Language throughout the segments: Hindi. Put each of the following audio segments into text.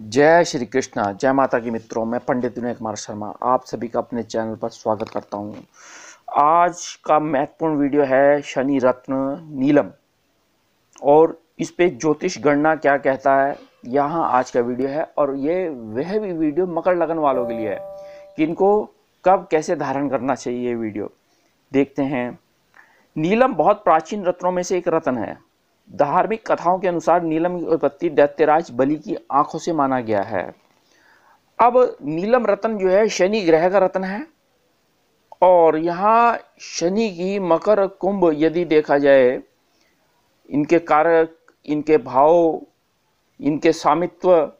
जय श्री कृष्णा, जय माता की मित्रों। मैं पंडित विनय कुमार शर्मा आप सभी का अपने चैनल पर स्वागत करता हूं। आज का महत्वपूर्ण वीडियो है शनि रत्न नीलम और इस पे ज्योतिष गणना क्या कहता है, यहाँ आज का वीडियो है। और ये वह भी वीडियो मकर लगन वालों के लिए है कि इनको कब कैसे धारण करना चाहिए। ये वीडियो देखते हैं। नीलम बहुत प्राचीन रत्नों में से एक रत्न है। धार्मिक कथाओं के अनुसार नीलम की उत्पत्ति दैत्यराज बलि की आंखों से माना गया है। अब नीलम रत्न जो है शनि ग्रह का रत्न है और यहाँ शनि की मकर कुंभ यदि देखा जाए, इनके कारक, इनके भाव, इनके स्वामित्व,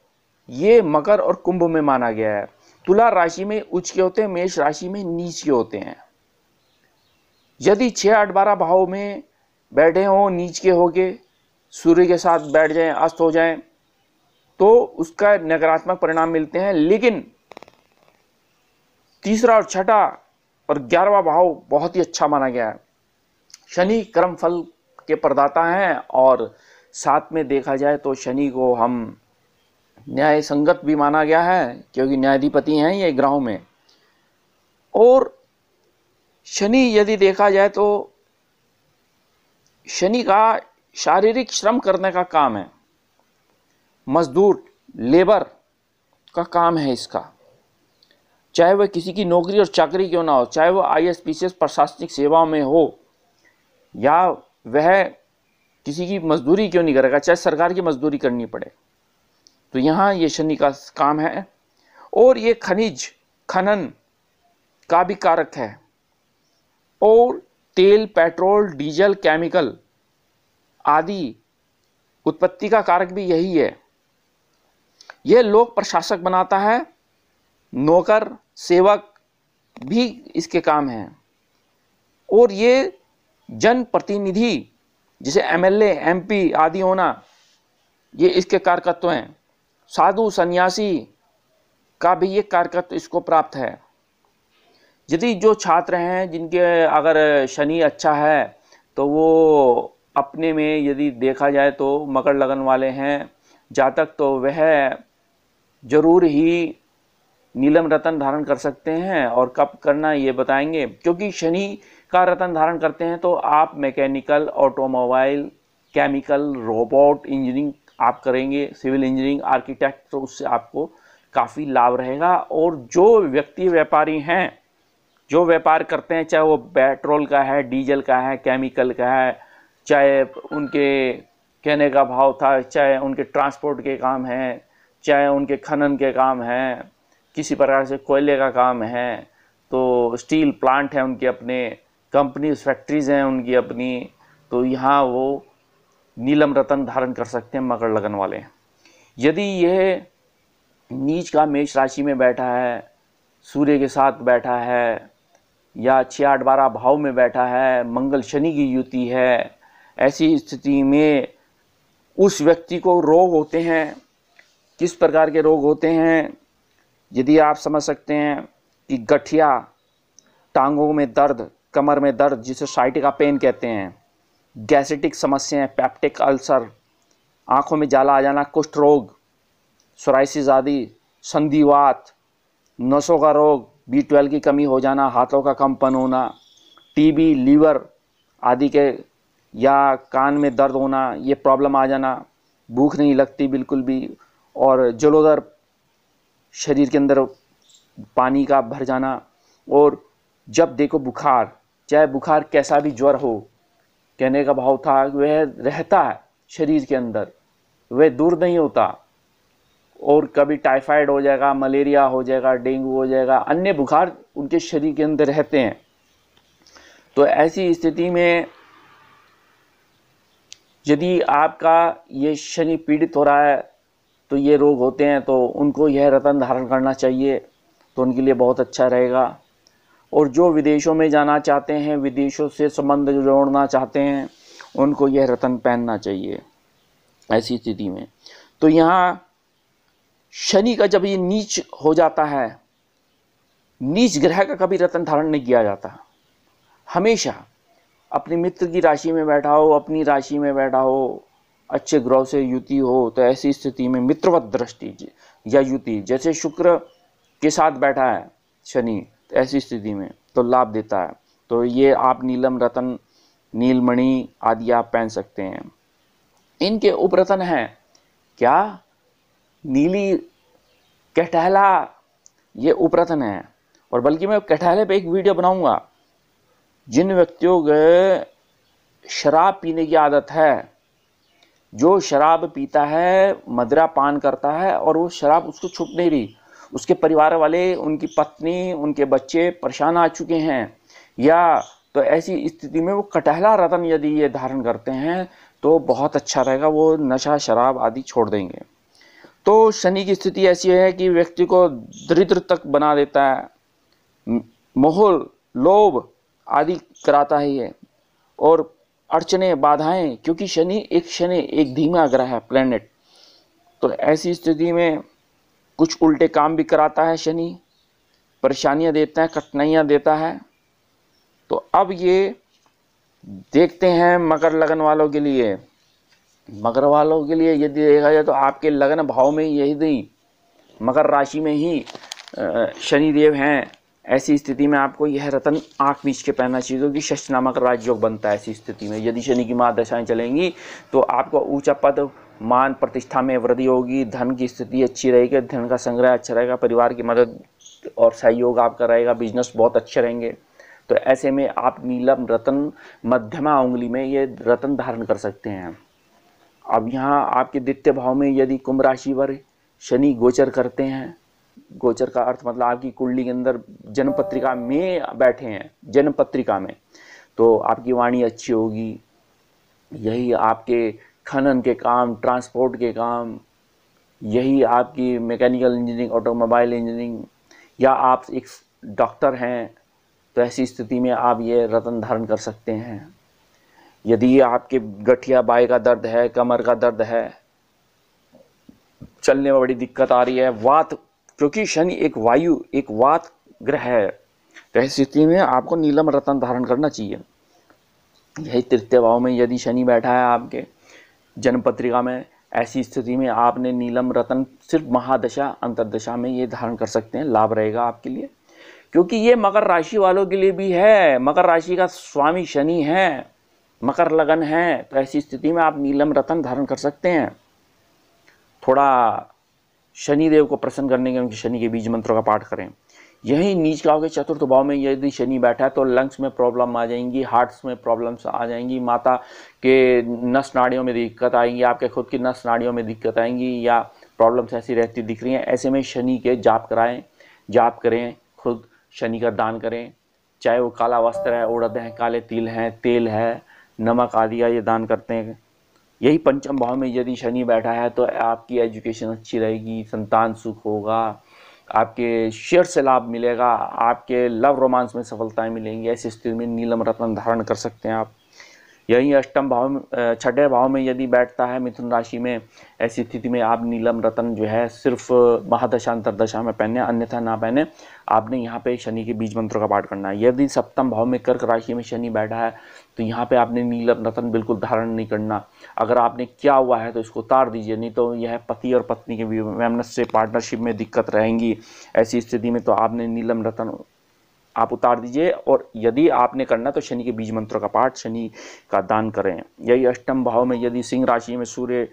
ये मकर और कुंभ में माना गया है। तुला राशि में उच्च के होते हैं, मेष राशि में नीच के होते हैं। यदि 6, 8, 12 भाव में बैठे हों, नीच के होके सूर्य के साथ बैठ जाएं, अस्त हो जाएं, तो उसका नकारात्मक परिणाम मिलते हैं। लेकिन तीसरा और छठा और 11वां भाव बहुत ही अच्छा माना गया है। शनि कर्म फल के प्रदाता हैं और साथ में देखा जाए तो शनि को हम न्याय संगत भी माना गया है, क्योंकि न्यायाधिपति हैं ये ग्रहों में। और शनि यदि देखा जाए तो शनि का शारीरिक श्रम करने का काम है, मजदूर लेबर का काम है इसका। चाहे वह किसी की नौकरी और चाकरी क्यों ना हो, चाहे वह आईएएस पीसीएस प्रशासनिक सेवा में हो, या वह किसी की मजदूरी क्यों नहीं करेगा, चाहे सरकार की मजदूरी करनी पड़े, तो यहाँ ये शनि का काम है। और ये खनिज खनन का भी कारक है और तेल, पेट्रोल, डीजल, केमिकल आदि उत्पत्ति का कारक भी यही है। यह लोक प्रशासक बनाता है, नौकर सेवक भी इसके काम हैं। और ये जन प्रतिनिधि जैसे एमएलए, एमपी आदि होना, ये इसके कारकत्व हैं। साधु सन्यासी का भी ये कारकत्व इसको प्राप्त है। यदि जो छात्र हैं जिनके अगर शनि अच्छा है तो वो अपने में यदि देखा जाए तो मकर लगन वाले हैं जातक, तो वह जरूर ही नीलम रत्न धारण कर सकते हैं। और कब करना ये बताएंगे, क्योंकि शनि का रत्न धारण करते हैं तो आप mechanical, automobile, chemical, robot engineering आप करेंगे, सिविल इंजीनियरिंग, आर्किटेक्ट, तो उससे आपको काफ़ी लाभ रहेगा। और जो व्यक्ति व्यापारी हैं, जो व्यापार करते हैं, चाहे वो पेट्रोल का है, डीजल का है, केमिकल का है, चाहे उनके कहने का भाव था, चाहे उनके ट्रांसपोर्ट के काम हैं, चाहे उनके खनन के काम हैं, किसी प्रकार से कोयले का काम है, तो स्टील प्लांट है उनके अपने, कंपनीज फैक्ट्रीज़ हैं उनकी अपनी, तो यहाँ वो नीलम रत्न धारण कर सकते हैं मकर लगन वाले। यदि यह नीच का मेष राशि में बैठा है, सूर्य के साथ बैठा है, या 6, 8, 12 भाव में बैठा है, मंगल शनि की युति है, ऐसी स्थिति में उस व्यक्ति को रोग होते हैं। किस प्रकार के रोग होते हैं यदि आप समझ सकते हैं कि गठिया, टांगों में दर्द, कमर में दर्द जिसे साइटिका पेन कहते हैं, गैस्ट्रिक समस्याएं, पेप्टिक अल्सर, आँखों में जाला आ जाना, कुष्ठ रोग, सोराइसिस आदि, संधिवात, नसों का रोग, B12 की कमी हो जाना, हाथों का कंपन होना, टीबी, लीवर आदि के, या कान में दर्द होना, ये प्रॉब्लम आ जाना, भूख नहीं लगती बिल्कुल भी, और जलोदर, शरीर के अंदर पानी का भर जाना, और जब देखो बुखार, चाहे बुखार कैसा भी ज्वर हो, कहने का भाव था वह रहता है शरीर के अंदर, वह दूर नहीं होता। और कभी टाइफाइड हो जाएगा, मलेरिया हो जाएगा, डेंगू हो जाएगा, अन्य बुखार उनके शरीर के अंदर रहते हैं। तो ऐसी स्थिति में यदि आपका ये शनि पीड़ित हो रहा है, तो ये रोग होते हैं, तो उनको यह रत्न धारण करना चाहिए, तो उनके लिए बहुत अच्छा रहेगा। और जो विदेशों में जाना चाहते हैं, विदेशों से संबंध जोड़ना चाहते हैं, उनको यह रत्न पहनना चाहिए ऐसी स्थिति में। तो यहाँ शनि का जब ये नीच हो जाता है, नीच ग्रह का कभी रत्न धारण नहीं किया जाता। हमेशा अपने मित्र की राशि में बैठा हो, अपनी राशि में बैठा हो, अच्छे ग्रह से युति हो तो ऐसी स्थिति में मित्रवत दृष्टि या युति, जैसे शुक्र के साथ बैठा है शनि, तो ऐसी स्थिति में तो लाभ देता है। तो ये आप नीलम रतन, नीलमणि आदि आप पहन सकते हैं। इनके उपरतन हैं क्या, नीली कटहला, ये उपरतन है। और बल्कि मैं कटहले पे एक वीडियो बनाऊंगा। जिन व्यक्तियों को शराब पीने की आदत है, जो शराब पीता है, मदिरा पान करता है और वो शराब उसको छूट नहीं रही, उसके परिवार वाले, उनकी पत्नी, उनके बच्चे परेशान आ चुके हैं, या तो ऐसी स्थिति में वो कटहला रतन यदि ये धारण करते हैं तो बहुत अच्छा रहेगा, वो नशा शराब आदि छोड़ देंगे। तो शनि की स्थिति ऐसी है कि व्यक्ति को दरिद्र तक बना देता है, मोह लोभ आदि कराता है ये, और अड़चने बाधाएं, क्योंकि शनि एक धीमा ग्रह है, प्लेनेट। तो ऐसी स्थिति में कुछ उल्टे काम भी कराता है शनि, परेशानियां देता है, कठिनाइयां देता है। तो अब ये देखते हैं मकर लगन वालों के लिए। मकर वालों के लिए यदि देखा जाए तो आपके लगन भाव में यदि मकर राशि में ही शनिदेव हैं, ऐसी स्थिति में आपको यह रतन आंख बीच के पहनना चाहिए, क्योंकि षष्ठ नामक राजयोग बनता है। ऐसी स्थिति में यदि शनि की महादशाएं चलेंगी तो आपको ऊंचा पद, मान, प्रतिष्ठा में वृद्धि होगी, धन की स्थिति अच्छी रहेगी, धन का संग्रह अच्छा रहेगा, परिवार की मदद और सहयोग आपका रहेगा, बिजनेस बहुत अच्छे रहेंगे। तो ऐसे में आप नीलम रतन मध्यमा उंगली में ये रतन धारण कर सकते हैं। अब यहाँ आपके द्वितीय भाव में यदि कुंभ राशि पर शनि गोचर करते हैं, गोचर का अर्थ मतलब आपकी कुंडली के अंदर जन्म पत्रिका में बैठे हैं, जन्म पत्रिका में, तो आपकी वाणी अच्छी होगी। यही आपके खनन के काम, ट्रांसपोर्ट के काम, यही आपकी मैकेनिकल इंजीनियरिंग, ऑटोमोबाइल इंजीनियरिंग, या आप एक डॉक्टर हैं तो ऐसी स्थिति में आप ये रतन धारण कर सकते हैं। यदि आपके गठिया बाएं का दर्द है, कमर का दर्द है, चलने में बड़ी दिक्कत आ रही है, वात, क्योंकि शनि एक वात ग्रह है, तो ऐसी स्थिति में आपको नीलम रतन धारण करना चाहिए। यही तृतीय भाव में यदि शनि बैठा है आपके जन्म पत्रिका में, ऐसी स्थिति में आपने नीलम रतन सिर्फ महादशा अंतरदशा में ये धारण कर सकते हैं, लाभ रहेगा आपके लिए, क्योंकि ये मकर राशि वालों के लिए भी है। मकर राशि का स्वामी शनि है, मकर लगन है, तो ऐसी स्थिति में आप नीलम रतन धारण कर सकते हैं। थोड़ा शनिदेव को प्रसन्न करने के लिए शनि के बीज मंत्रों का पाठ करें। यही नीच भाव के चतुर्थ भाव में यदि शनि बैठा है तो लंग्स में प्रॉब्लम आ जाएंगी, हार्ट्स में प्रॉब्लम्स आ जाएंगी, माता के नस नाड़ियों में दिक्कत आएंगी, आपके खुद की नस नाड़ियों में दिक्कत आएंगी, या प्रॉब्लम्स ऐसी रहती दिख रही हैं। ऐसे में शनि के जाप कराएं, जाप करें, खुद शनि का दान करें, चाहे वो काला वस्त्र है, उड़द है, काले तिल हैं, तेल है, नमक आदि का ये दान करते हैं। यही पंचम भाव में यदि शनि बैठा है तो आपकी एजुकेशन अच्छी रहेगी, संतान सुख होगा, आपके शेयर से लाभ मिलेगा, आपके लव रोमांस में सफलताएं मिलेंगी। ऐसी स्थिति में नीलम रत्न धारण कर सकते हैं आप। यही अष्टम भाव में, छठे भाव में यदि बैठता है मिथुन राशि में, ऐसी स्थिति में आप नीलम रत्न जो है सिर्फ महादशा अंतरदशा में पहने, अन्यथा ना पहने। आपने यहाँ पे शनि के बीज मंत्रों का पाठ करना है। यदि सप्तम भाव में कर्क राशि में शनि बैठा है तो यहाँ पे आपने नीलम रत्न बिल्कुल धारण नहीं करना। अगर आपने किया हुआ है तो इसको उतार दीजिए, नहीं तो यह पति और पत्नी के वैमनस्य पार्टनरशिप में दिक्कत रहेंगी। ऐसी स्थिति में तो आपने नीलम रत्न आप उतार दीजिए, और यदि आपने करना तो शनि के बीज मंत्रों का पाठ, शनि का दान करें। यही अष्टम भाव में यदि सिंह राशि में, सूर्य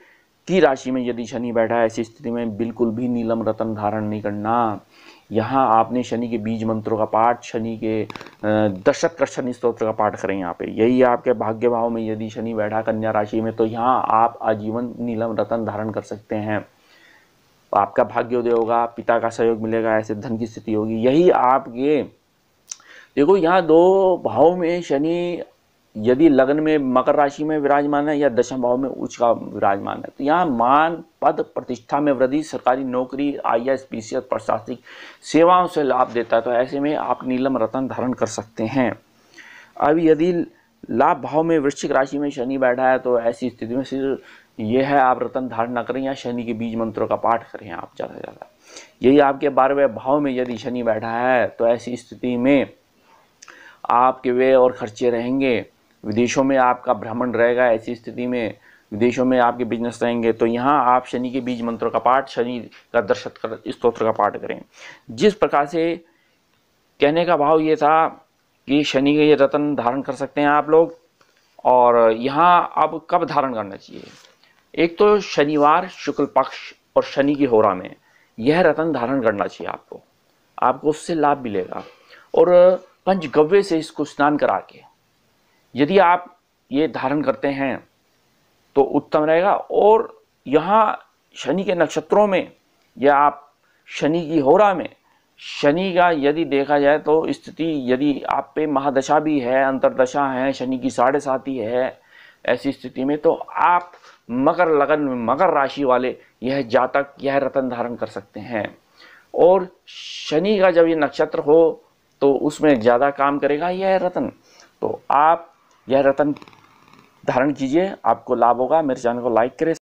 की राशि में यदि शनि बैठा है, ऐसी स्थिति में बिल्कुल भी नीलम रत्न धारण नहीं करना। यहाँ आपने शनि के बीज मंत्रों का पाठ, शनि के दशक शनि स्तोत्र का पाठ करें यहाँ पे। यही आपके भाग्य भाव में यदि शनि बैठा कन्या राशि में, तो यहाँ आप आजीवन नीलम रत्न धारण कर सकते हैं। आपका भाग्योदय होगा, पिता का सहयोग मिलेगा, ऐसे धन की स्थिति होगी। यही आपके देखो यहाँ दो भाव में शनि यदि लग्न में मकर राशि में विराजमान है या दशम भाव में उच्च का विराजमान है, तो यहाँ मान, पद, प्रतिष्ठा में वृद्धि, सरकारी नौकरी, IAS, PCS, प्रशासनिक सेवाओं से लाभ देता है। तो ऐसे में आप नीलम रत्न धारण कर सकते हैं। अब यदि लाभ भाव में वृश्चिक राशि में शनि बैठा है तो ऐसी स्थिति में सिर्फ यह है आप रत्न धारण न करें या शनि के बीज मंत्रों का पाठ करें आप ज़्यादा से ज़्यादा। यही आपके 12वें भाव में यदि शनि बैठा है तो ऐसी स्थिति में आपके व्यय और खर्चे रहेंगे, विदेशों में आपका भ्रमण रहेगा। ऐसी स्थिति में विदेशों में आपके बिजनेस रहेंगे, तो यहाँ आप शनि के बीज मंत्रों का पाठ, शनि का दर्शन कर स्तोत्र का पाठ करें। जिस प्रकार से कहने का भाव ये था कि शनि के ये रत्न धारण कर सकते हैं आप लोग। और यहाँ अब कब धारण करना चाहिए, एक तो शनिवार शुक्ल पक्ष और शनि की होरा में यह रत्न धारण करना चाहिए आपको उससे लाभ मिलेगा। और पंचगव्य से इसको स्नान करा के यदि आप ये धारण करते हैं तो उत्तम रहेगा। और यहाँ शनि के नक्षत्रों में या आप शनि की होरा में शनि का यदि देखा जाए तो स्थिति, यदि आप पे महादशा भी है, अंतरदशा है, शनि की 7.5 है, ऐसी स्थिति में तो आप मकर लगन में मकर राशि वाले यह जातक यह रत्न धारण कर सकते हैं। और शनि का जब ये नक्षत्र हो तो उसमें ज़्यादा काम करेगा यह रत्न, तो आप यह रत्न धारण कीजिए, आपको लाभ होगा। मेरे चैनल को लाइक करें।